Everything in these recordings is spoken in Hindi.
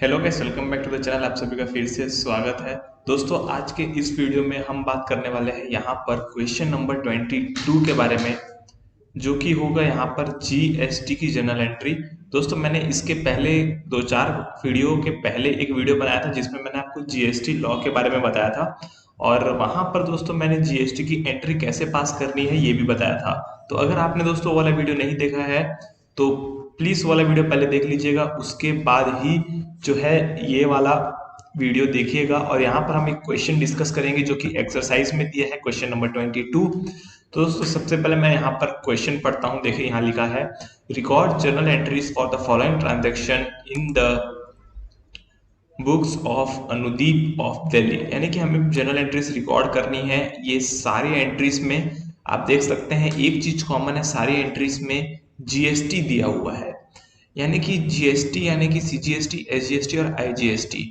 Hello guys, welcome back to the channel. आप सभी का फिर से स्वागत है। दोस्तों, आज के इस वीडियो में हम बात करने वाले हैं यहाँ पर क्वेश्चन नंबर 22 के बारे में, जो कि होगा यहाँ पर जीएसटी की जर्नल एंट्री। दोस्तों, मैंने इसके पहले दो चार वीडियो के पहले एक वीडियो बनाया था जिसमें मैंने आपको जीएसटी लॉ के बारे में बताया था, और वहां पर दोस्तों मैंने जीएसटी की एंट्री कैसे पास करनी है ये भी बताया था। तो अगर आपने दोस्तों वो वाला वीडियो नहीं देखा है तो प्लीज वाला वीडियो पहले देख लीजिएगा, उसके बाद ही जो है ये वाला वीडियो देखिएगा। और यहाँ पर हम एक क्वेश्चन डिस्कस करेंगे जो कि एक्सरसाइज में दिया है, क्वेश्चन नंबर 22। तो दोस्तों सबसे पहले मैं यहाँ पर क्वेश्चन पढ़ता हूँ। देखिए यहाँ लिखा है, record journal entries for the following transaction in the books of Anudeep of Delhi. यानी कि हमें जर्नल एंट्रीज रिकॉर्ड करनी है। ये सारी एंट्रीज में आप देख सकते हैं एक चीज कॉमन है, सारी एंट्रीज में जीएसटी दिया हुआ है। यानी कि जीएसटी यानी कि सीजीएसटी, एसजीएसटी और आईजीएसटी।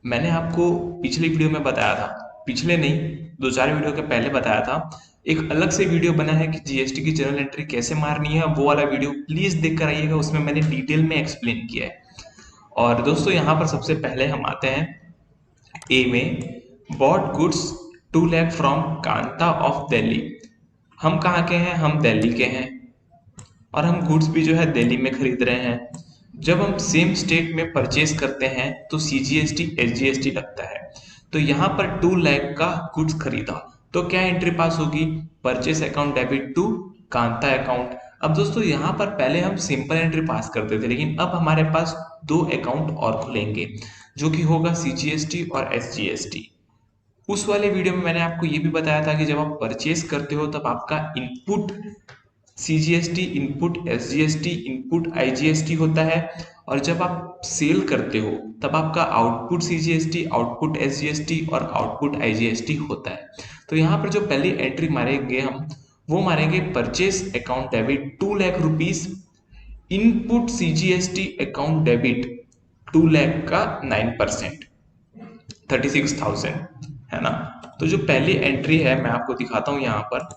मैंने आपको पिछली वीडियो में बताया था, पिछले नहीं दो चार वीडियो के पहले बताया था। एक अलग से वीडियो बना है कि जीएसटी की जर्नल एंट्री कैसे मारनी है, वो वाला वीडियो प्लीज देख कर आइएगा, उसमें मैंने डिटेल में एक्सप्लेन किया है। और दोस्तों यहाँ पर सबसे पहले हम आते हैं ए में, bought goods 2 lakh from Kanta of Delhi. हम कहाँ के हैं? हम दिल्ली के हैं, और हम गुड्स भी जो है दिल्ली में खरीद रहे हैं। जब हम सेम स्टेट में परचेज करते हैं तो सीजीएसटी एसजीएसटी लगता है। तो यहाँ पर 2 लाख का गुड्स खरीदा तो क्या एंट्री पास होगी? Purchase account debit to Kanta account. अब दोस्तों यहाँ पर पहले हम सिंपल एंट्री पास करते थे, लेकिन अब हमारे पास दो अकाउंट और खुलेंगे, जो कि होगा सीजीएसटी और एसजीएसटी। उस वाले वीडियो में मैंने आपको ये भी बताया था कि जब आप परचेस करते हो तब आपका input CGST input, SGST input, IGST होता है, और जब आप सेल करते हो तब आपका आउटपुट सीजीएसटी, आउटपुट एसजीएसटी और आउटपुट आईजीएसटी होता है। तो यहाँ पर जो पहली एंट्री मारेंगे हम, वो मारेंगे purchase account debit 2 lakh rupees, input CGST account debit 2 lakh का 9%, 36,000, है ना। तो जो पहली एंट्री है मैं आपको दिखाता हूँ यहाँ पर।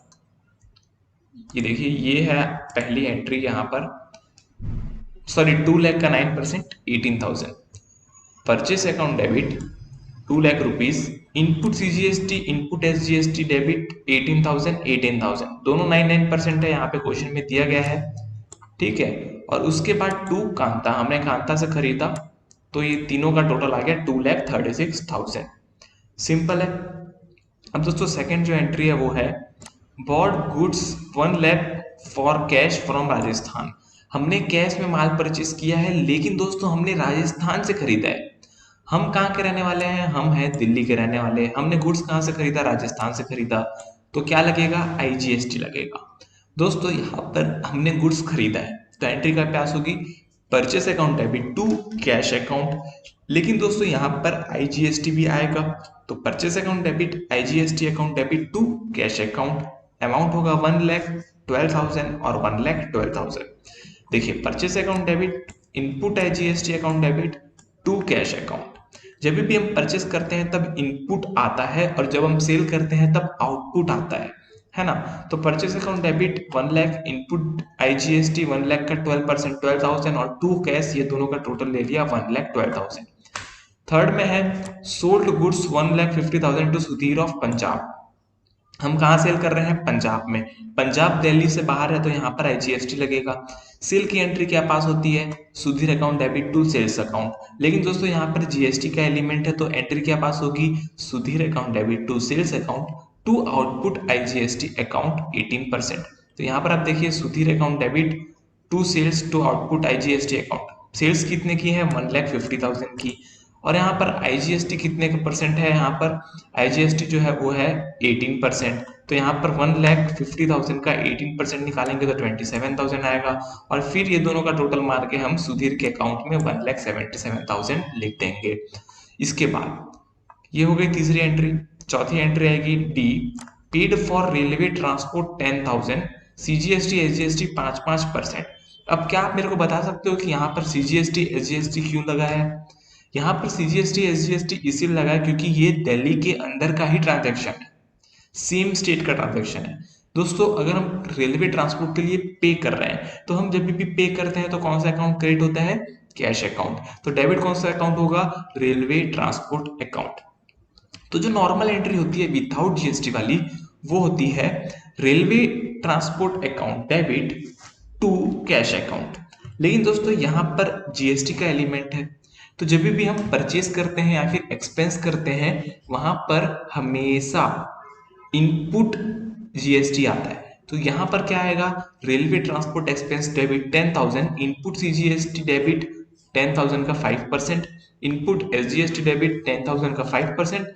ये देखिए, ये है पहली एंट्री यहाँ पर। सॉरी, 2 लाख का 9%, 18,000। Purchase account debit 2 lakh rupees, input CGST input SGST debit 18,000, 18,000, दोनों 99% है, यहाँ पे क्वेश्चन में दिया गया है। ठीक है, और उसके बाद टू कांता, हमने कांता से खरीदा, तो ये तीनों का टोटल आ गया 2,36,000। सिंपल है। अब दोस्तों सेकंड जो एंट्री है वो है, bought goods 1 lakh for cash from Rajasthan. हमने कैश में माल परचेस किया है, लेकिन दोस्तों हमने राजस्थान से खरीदा है। हम कहाँ के रहने वाले हैं? हम हैं दिल्ली के रहने वाले। हमने गुड्स कहाँ से खरीदा? राजस्थान से खरीदा। तो क्या लगेगा? आईजीएसटी लगेगा। दोस्तों यहाँ पर हमने गुड्स खरीदा है तो एंट्री का पास होगी purchase account debit to cash account. लेकिन दोस्तों यहाँ पर आईजीएसटी भी आएगा, तो purchase account debit IGST account debit to cash account. Amount होगा 1,12,000 और 1,12,000। देखिए, purchase account debit input IGST account debit to cash account. जब भी हम परचेस करते हैं तब इनपुट आता है, और जब हम सेल करते हैं तब आउटपुट आता है ना। तो purchase account debit 1 lakh, input IGST 1 lakh का 12%, 12,000, और टू कैश, ये दोनों का टोटल ले लिया 1,12,000। थर्ड में है, sold goods 1,50,000 to Sudhir of Punjab. हम कहाँ सेल कर रहे हैं? पंजाब में। पंजाब दिल्ली से बाहर है तो यहाँ पर आईजीएसटी लगेगा। सेल की एंट्री क्या पास होती है? Sudhir account debit to sales account. लेकिन दोस्तों यहाँ पर जीएसटी का एलिमेंट है, तो एंट्री क्या पास होगी? Sudhir account debit to sales account to output IGST account 18%। तो यहाँ पर आप देखिए, Sudhir account debit to sales to output IGST account. Sales कितने की है? 1,50,000 की। और यहाँ पर आईजीएसटी कितने का परसेंट है? यहाँ पर आईजीएसटी जो है वो है 18%। तो यहाँ पर 1,50,000 का 18% निकालेंगे तो 27,000 आएगा, और फिर ये दोनों का टोटल मार के हम सुधीर के अकाउंट में 1,77,000 लिख देंगे। इसके बाद ये हो गई तीसरी एंट्री। चौथी एंट्री आएगी D, paid for railway transport 10,000, CGST SGST 5-5%। अब क्या आप मेरे को बता सकते हो कि यहाँ पर सीजीएसटी एसजीएसटी क्यों लगा है? यहाँ पर सीजीएसटी एसजीएसटी इसीलिए लगा है क्योंकि ये दिल्ली के अंदर का ही ट्रांजैक्शन है, सेम स्टेट का ट्रांजैक्शन है। दोस्तों अगर हम रेलवे ट्रांसपोर्ट के लिए पे कर रहे हैं तो हम जब भी पे करते हैं तो कौन सा अकाउंट क्रेडिट होता है? Cash account. तो डेबिट कौन सा अकाउंट होगा? Railway transport account. तो जो नॉर्मल एंट्री होती है विदाउट जीएसटी वाली, वो होती है railway transport account debit to cash account. लेकिन दोस्तों यहाँ पर जीएसटी का एलिमेंट है, तो जब भी हम परचेज करते हैं या फिर एक्सपेंस करते हैं, वहां पर हमेशा इनपुट जीएसटी आता है। तो यहाँ पर क्या आएगा? Railway transport expense debit 10,000, input CGST debit 10,000 का 5%, इनपुट एसजीएसटी डेबिट 10,000 का 5%,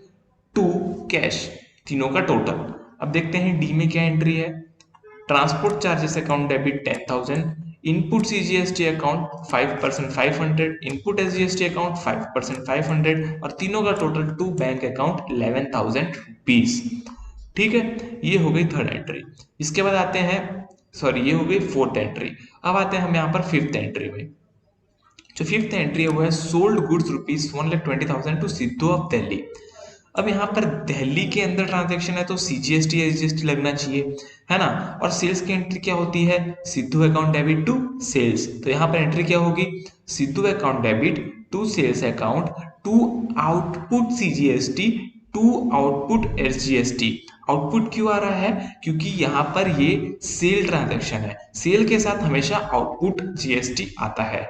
टू कैश, तीनों का टोटल। अब देखते हैं डी में क्या एंट्री है। Transport charges account debit 10,000, input CGST account 5% 500, input SGST account 5% 500 और तीनों का total two bank account 11,000 rupees. ठीक है, ये हो गई थर्ड एंट्री। इसके बाद आते हैं, सॉरी ये हो गई फोर्थ एंट्री। अब आते हैं हम यहाँ पर फिफ्थ एंट्री में। जो फिफ्थ एंट्री है वो है sold goods rupees 1,20,000 to Sidhu of Delhi. अब यहाँ पर दिल्ली के अंदर ट्रांजैक्शन है तो सीजीएसटी एसजीएसटी लगना चाहिए, है ना। और सेल्स की एंट्री क्या होती है? Sidhu account debit to sales. तो यहाँ पर एंट्री क्या होगी? Sidhu account debit to sales account to output CGST to output SGST. Output क्यों आ रहा है? क्योंकि यहाँ पर ये सेल ट्रांजैक्शन है, सेल के साथ हमेशा आउटपुट जीएसटी आता है।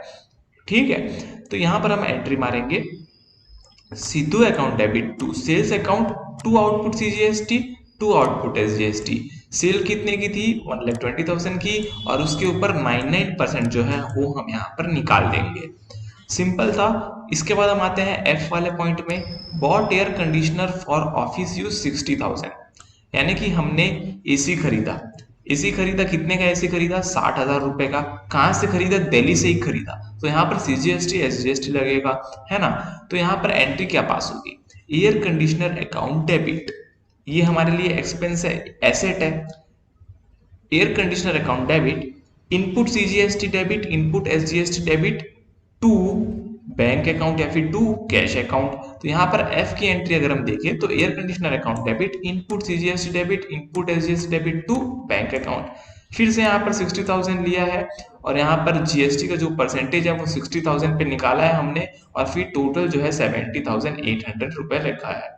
ठीक है, तो यहाँ पर हम एंट्री मारेंगे Sidhu account debit to sales account to output CGST to output SGST. Sale कितने की थी? 1,20,000 की, और उसके ऊपर 99% जो है वो हम यहाँ पर निकाल देंगे। सिंपल था। इसके बाद हम आते हैं एफ वाले पॉइंट में। Bought air conditioner for office use 60,000, यानी कि हमने एसी खरीदा। एसी खरीदा, कितने का एसी खरीदा? 60,000 रुपए का। कहाँ से खरीदा? दिल्ली से ही खरीदा। तो यहाँ पर सीजीएसटी एसजीएसटी लगेगा, है ना। तो यहाँ पर एंट्री क्या पास होगी? एयर कंडीशनर अकाउंट डेबिट, ये हमारे लिए एक्सपेंस है, एसेट है। Air conditioner account debit, input CGST debit, input SGST debit to bank account या फिर टू कैश अकाउंट। तो यहाँ पर एफ की एंट्री अगर हम देखें तो air conditioner account debit, input CGST debit, input SGST debit to bank account. फिर से यहाँ पर 60,000 लिया है और यहाँ पर जीएसटी का जो परसेंटेज है वो 60,000 पे निकाला है हमने, और फिर टोटल जो है 70,800 रुपए लिखा है।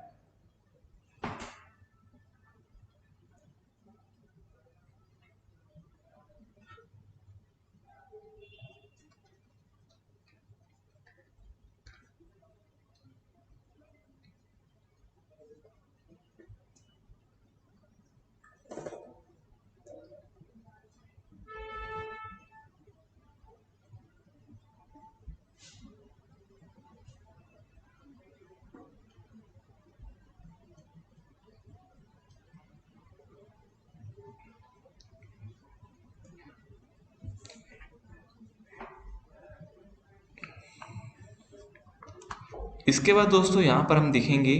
इसके बाद दोस्तों यहाँ पर हम देखेंगे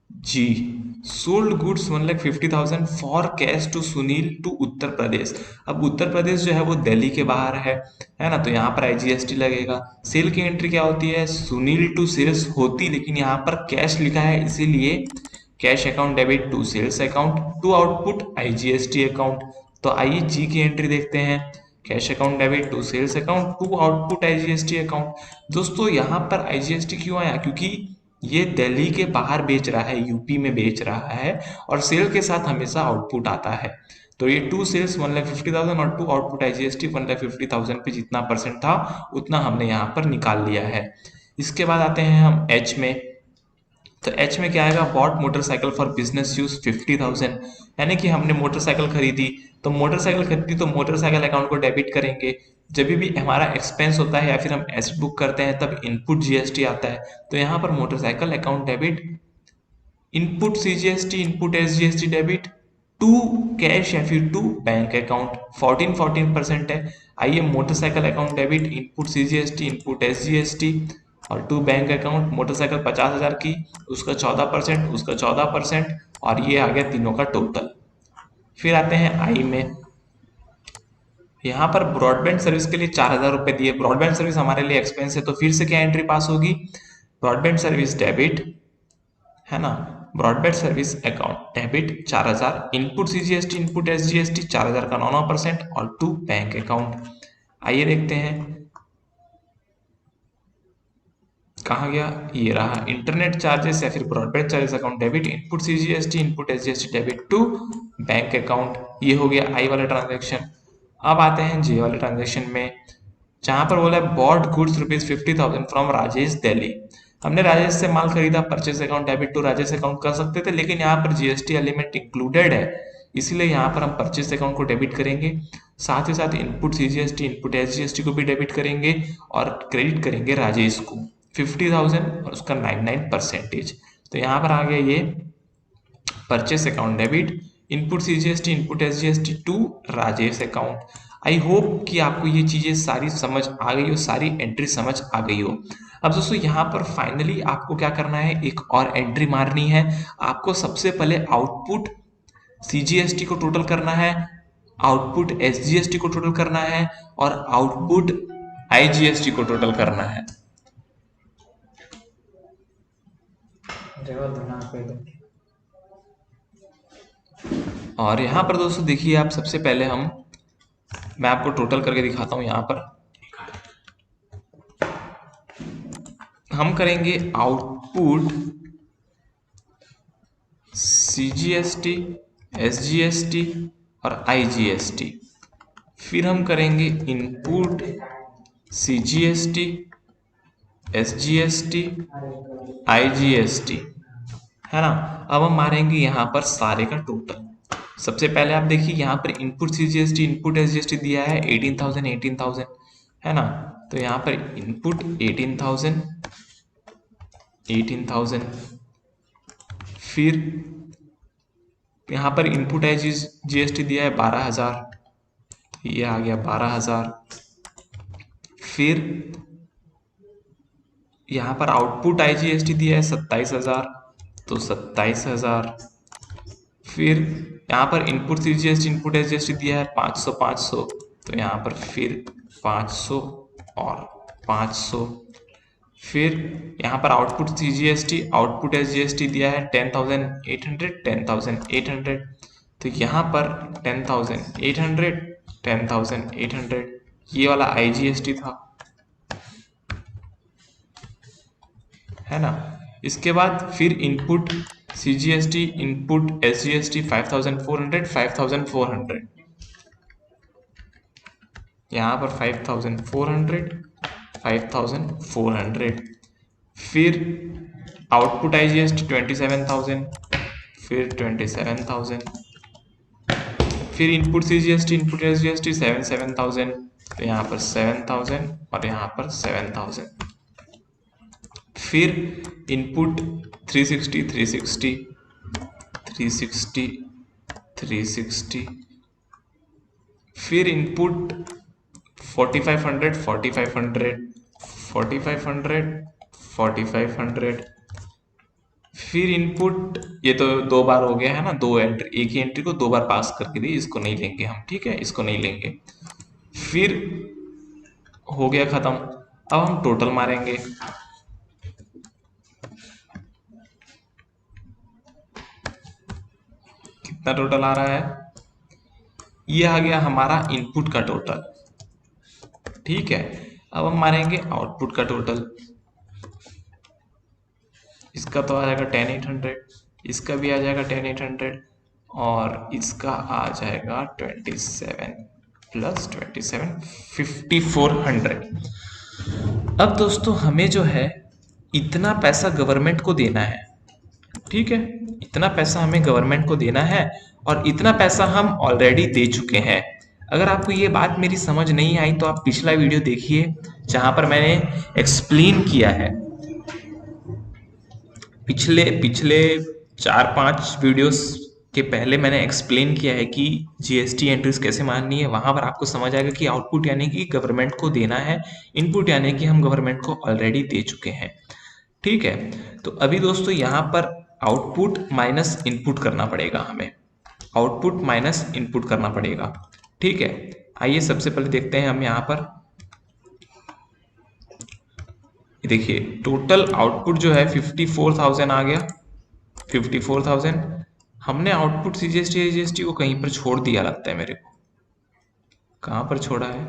जी, sold goods 1,50,000 for cash to Sunil to Uttar Pradesh. अब उत्तर प्रदेश जो है वो दिल्ली के बाहर है ना। तो यहाँ पर आईजीएसटी लगेगा। सेल की एंट्री क्या होती है? सुनील टू सेल्स होती, लेकिन यहाँ पर कैश लिखा है इसीलिए cash account debit to sales account to output IGST account. तो आइए जी की एंट्री देखते हैं। Cash account debit to sales account to output IGST account. दोस्तों यहाँ पर आईजीएसटी क्यों आया? क्योंकि ये दिल्ली के बाहर बेच रहा है, यूपी में बेच रहा है, और सेल के साथ हमेशा आउटपुट आता है। तो ये टू सेल्स 1,50,000 और टू आउटपुट आईजीएसटी 1,50,000 पे जितना परसेंट था उतना हमने यहाँ पर निकाल लिया है। इसके बाद आते हैं हम एच में। तो एच में क्या आएगा? Bought motorcycle for business use 50,000, यानी कि हमने मोटरसाइकिल खरीदी। तो मोटरसाइकिल अकाउंट को डेबिट करेंगे। जब भी हमारा एक्सपेंस होता है या फिर हम एसेट बुक करते हैं तब इनपुट जीएसटी आता है। तो यहाँ पर motorcycle account debit, input CGST, input SGST debit to cash या फिर टू बैंक अकाउंट। 14% है। आइए motorcycle account debit, input CGST, input SGST और टू बैंक अकाउंट। मोटरसाइकिल 50,000 की, उसका 14%, उसका 14%, और ये आ गया तीनों का टोटल। फिर आते हैं आई में। यहाँ पर ब्रॉडबैंड सर्विस के लिए 4,000 रुपए दिए। ब्रॉडबैंड सर्विस हमारे लिए एक्सपेंस है, तो फिर से क्या एंट्री पास होगी? ब्रॉडबैंड सर्विस डेबिट, है ना। Broadband service account debit 4,000, input CGST, input SGST 4,000 का 9% और टू बैंक अकाउंट। आइए देखते हैं कहाँ गया, ये रहा, इंटरनेट चार्जेस या फिर broadband charges account debit, input CGST, input SGST debit to bank account. ये हो गया आई वाला ट्रांजेक्शन। अब आते हैं जे वाले ट्रांजेक्शन में, जहां पर बोला है bought goods ₹50,000 from Rajesh Delhi. हमने राजेश से माल खरीदा, purchase account debit to Rajesh account कर सकते थे, लेकिन यहाँ पर जीएसटी एलिमेंट इंक्लूडेड है, इसलिए यहाँ पर हम परचेस अकाउंट को डेबिट करेंगे। साथ ही साथ इनपुट सीजीएसटी, इनपुट एसजीएसटी को भी डेबिट करेंगे और क्रेडिट करेंगे राजेश को 50,000 और उसका 99%। तो यहाँ पर आ गया ये purchase account debit, input CGST, input SGST to Rajesh account. I hope कि आपको ये चीजें सारी समझ आ गई हो, सारी एंट्री समझ आ गई हो। अब दोस्तों यहाँ पर फाइनली आपको क्या करना है, एक और एंट्री मारनी है। आपको सबसे पहले आउटपुट सीजीएसटी को टोटल करना है, आउटपुट एसजीएसटी को टोटल करना है और आउटपुट आईजीएसटी को टोटल करना है। और यहाँ पर दोस्तों देखिए, आप सबसे पहले मैं आपको टोटल करके दिखाता हूँ। यहाँ पर हम करेंगे आउटपुट सीजीएसटी, एसजीएसटी और आईजीएसटी, फिर हम करेंगे इनपुट सीजीएसटी, एसजीएसटी, आईजीएसटी, है ना। अब हम मारेंगे यहाँ पर सारे का टोटल। सबसे पहले आप देखिए यहाँ पर इनपुट सीजीएसटी, इनपुट एसजीएसटी दिया है 18,000 है ना। तो यहाँ पर इनपुट 18,000, फिर यहाँ पर इनपुट जीएसटी दिया है 12,000, ये आ गया 12,000। फिर यहाँ पर आउटपुट आईजीएसटी दिया है 27,000, तो 27,000। फिर यहाँ पर इनपुट सीजीएसटी, इनपुट एसजीएसटी दिया है 500, तो यहाँ पर फिर 500 और 500। फिर यहाँ पर आउटपुट सीजीएसटी, आउटपुट एसजीएसटी दिया है 10,800, तो यहाँ पर 10,800, ये वाला आईजीएसटी था, है ना। इसके बाद फिर इनपुट सीजीएसटी, इनपुट एसजीएसटी 5,400, यहाँ पर 5,400, फिर आउटपुट आईजीएसटी 27,000, फिर 27,000, फिर इनपुट सीजीएसटी, इनपुट एसजीएसटी 7,000, तो यहाँ पर 7,000 और यहाँ पर 7,000। फिर इनपुट 360, फिर इनपुट 4,500, फिर इनपुट, ये तो दो बार हो गया है ना, दो एंट्री, एक ही एंट्री को दो बार पास करके दी, इसको नहीं लेंगे हम, ठीक है, इसको नहीं लेंगे। फिर हो गया खत्म। अब हम टोटल मारेंगे, कितना टोटल आ रहा है, ये आ गया हमारा इनपुट का टोटल, ठीक है। अब हम मारेंगे आउटपुट का टोटल, इसका तो आ जाएगा 10,800, इसका भी आ जाएगा 10,800 और इसका आ जाएगा 27 प्लस 27 5,400। अब दोस्तों हमें जो है इतना पैसा गवर्नमेंट को देना है, ठीक है, इतना पैसा हमें गवर्नमेंट को देना है और इतना पैसा हम ऑलरेडी दे चुके हैं। अगर आपको ये बात मेरी समझ नहीं आई तो आप पिछला वीडियो देखिए, जहां पर मैंने एक्सप्लेन किया है, पिछले 4-5 वीडियोस के पहले मैंने एक्सप्लेन किया है कि जीएसटी एंट्रीज कैसे माननी है। वहां पर आपको समझ आएगा कि आउटपुट यानी कि गवर्नमेंट को देना है, इनपुट यानी कि हम गवर्नमेंट को ऑलरेडी दे चुके हैं, ठीक है। तो अभी दोस्तों यहाँ पर आउटपुट माइनस इनपुट करना पड़ेगा हमें, आउटपुट माइनस इनपुट करना पड़ेगा, ठीक है। आइए सबसे पहले देखते हैं हम यहाँ पर, देखिए टोटल आउटपुट जो है 54,000 आ गया, 54,000। हमने आउटपुट सीजीएसटी को कहीं पर छोड़ दिया लगता है मेरे को, कहाँ पर छोड़ा है,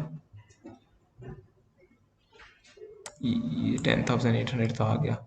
ये 10,800 तो आ गया।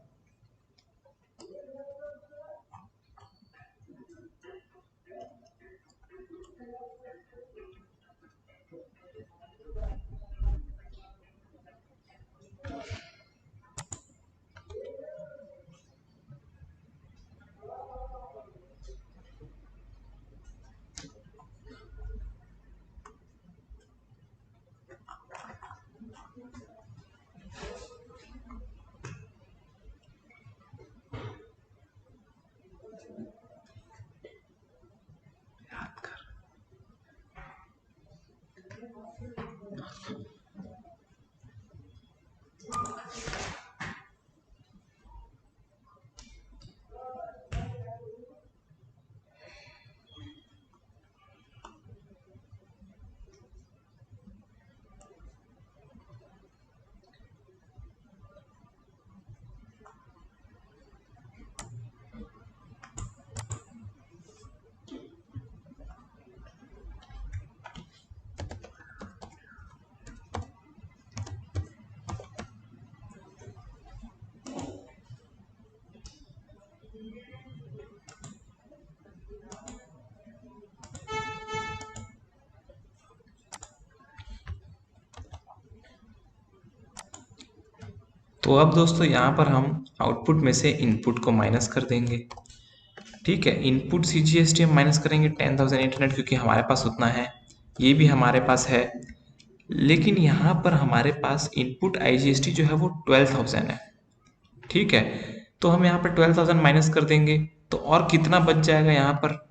तो अब दोस्तों यहाँ पर हम आउटपुट में से इनपुट को माइनस कर देंगे। ठीक है, इनपुट CGST हम माइनस करेंगे 10,800 क्योंकि हमारे पास उतना है, ये भी हमारे पास है। लेकिन यहाँ पर हमारे पास इनपुट IGST जो है वो 12,000 है। ठीक है, तो हम यहाँ पर 12,000 माइनस कर देंगे तो और कितना बच जाएगा यहाँ पर,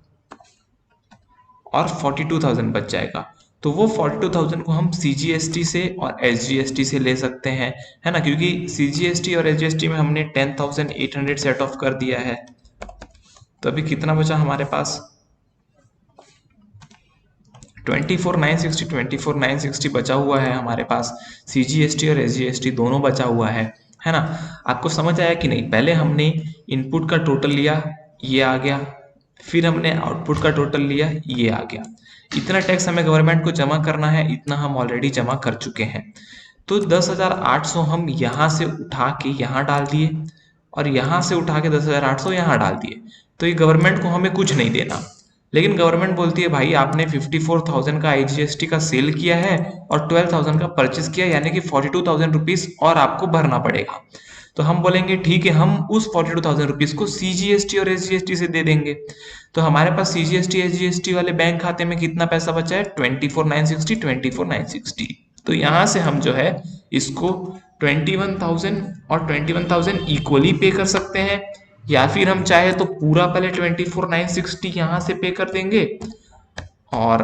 और 42,000 बच जाएगा। तो वो 42,000 को हम CGST से और SGST से ले सकते हैं, है ना, क्योंकि CGST और SGST में हमने 10,800 सेट ऑफ कर दिया है। तो अभी कितना बचा हमारे पास, 24,960 बचा हुआ है हमारे पास। CGST और SGST दोनों बचा हुआ है ना। आपको समझ आया कि नहीं? पहले हमने इनपुट का टोटल लिया, ये आ गया, फिर हमने आउटपुट का टोटल लिया, ये आ गया। इतना टैक्स हमें गवर्नमेंट को जमा करना है, इतना हम ऑलरेडी जमा कर चुके हैं। तो 10,800 हम यहाँ से उठा के यहाँ डाल दिए और यहाँ से उठा के 10,800 यहाँ डाल दिए। तो ये गवर्नमेंट को हमें कुछ नहीं देना, लेकिन गवर्नमेंट बोलती है भाई आपने 54,000 का IGST का सेल किया है और 12,000 का परचेस किया, यानी कि 42,000 रुपीज और आपको भरना पड़ेगा। तो हम बोलेंगे ठीक है, हम उस 42,000 रुपीज को CGST और SGST से दे देंगे। तो हमारे पास CGST SGST वाले बैंक खाते में कितना पैसा बचा है, 24,960। तो यहाँ से हम जो है इसको 21,000 और 21,000 इक्वली पे कर सकते हैं, या फिर हम चाहे तो पूरा पहले 24,960 यहाँ से पे कर देंगे और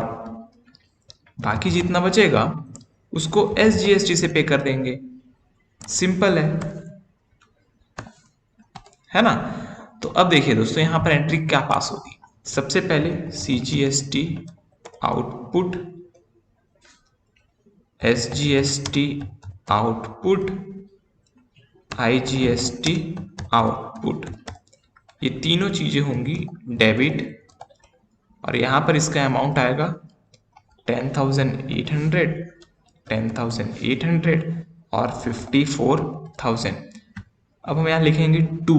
बाकी जितना बचेगा उसको SGST से पे कर देंगे। सिंपल है ना। तो अब देखिए दोस्तों, यहाँ पर एंट्री क्या पास होगी। सबसे पहले CGST output, SGST output, IGST output, ये तीनों चीजें होंगी डेबिट, और यहाँ पर इसका अमाउंट आएगा 10,800, 10,800 और 54,000। अब हम यहाँ लिखेंगे to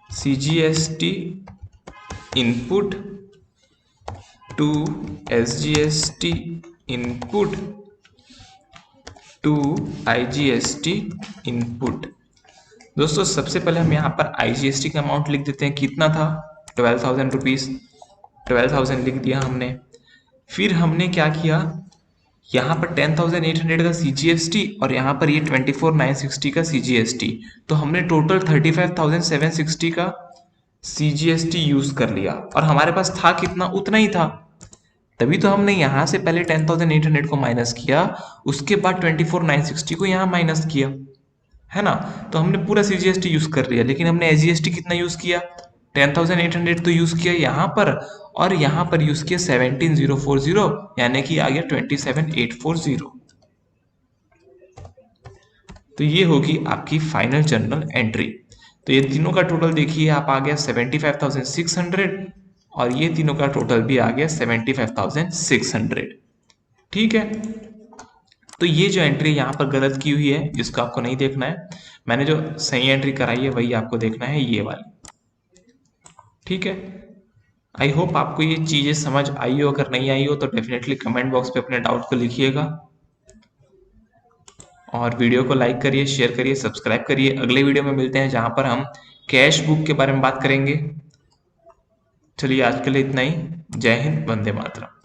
CGST input, to SGST input, to IGST input. दोस्तों सबसे पहले हम यहाँ पर IGST का अमाउंट लिख देते हैं, कितना था, 12,000 रुपीज, 12,000 लिख दिया हमने। फिर हमने क्या किया, यहाँ पर 10,800 का CGST और यहाँ पर ये 24,960 का CGST, तो हमने टोटल 35,760 का CGST यूज कर लिया, और हमारे पास था कितना, उतना ही था। तभी तो हमने यहाँ से पहले 10,800 को माइनस किया, उसके बाद 24,960 को यहाँ माइनस किया, है ना। तो हमने पूरा CGST यूज कर लिया, लेकिन हमने SGST कितना यूज किया, 10,800 तो यूज किया यहाँ पर, और यहाँ पर यूज किया 17,040, यानी कि आ गया 27,840। तो ये होगी आपकी फाइनल जर्नल एंट्री। तो ये तीनों का टोटल देखिए आप, आ गया 75,600, और ये तीनों का टोटल भी आ गया 75,600। ठीक है, तो ये जो एंट्री यहाँ पर गलत की हुई है इसको आपको नहीं देखना है, मैंने जो सही एंट्री कराई है वही आपको देखना है, ये वाली। ठीक है, आई होप आपको ये चीजें समझ आई हो। अगर नहीं आई हो तो डेफिनेटली कमेंट बॉक्स पे अपने डाउट को लिखिएगा, और वीडियो को लाइक करिए, शेयर करिए, सब्सक्राइब करिए। अगले वीडियो में मिलते हैं जहां पर हम कैश बुक के बारे में बात करेंगे। चलिए आज के लिए इतना ही। जय हिंद, वंदे मातरम।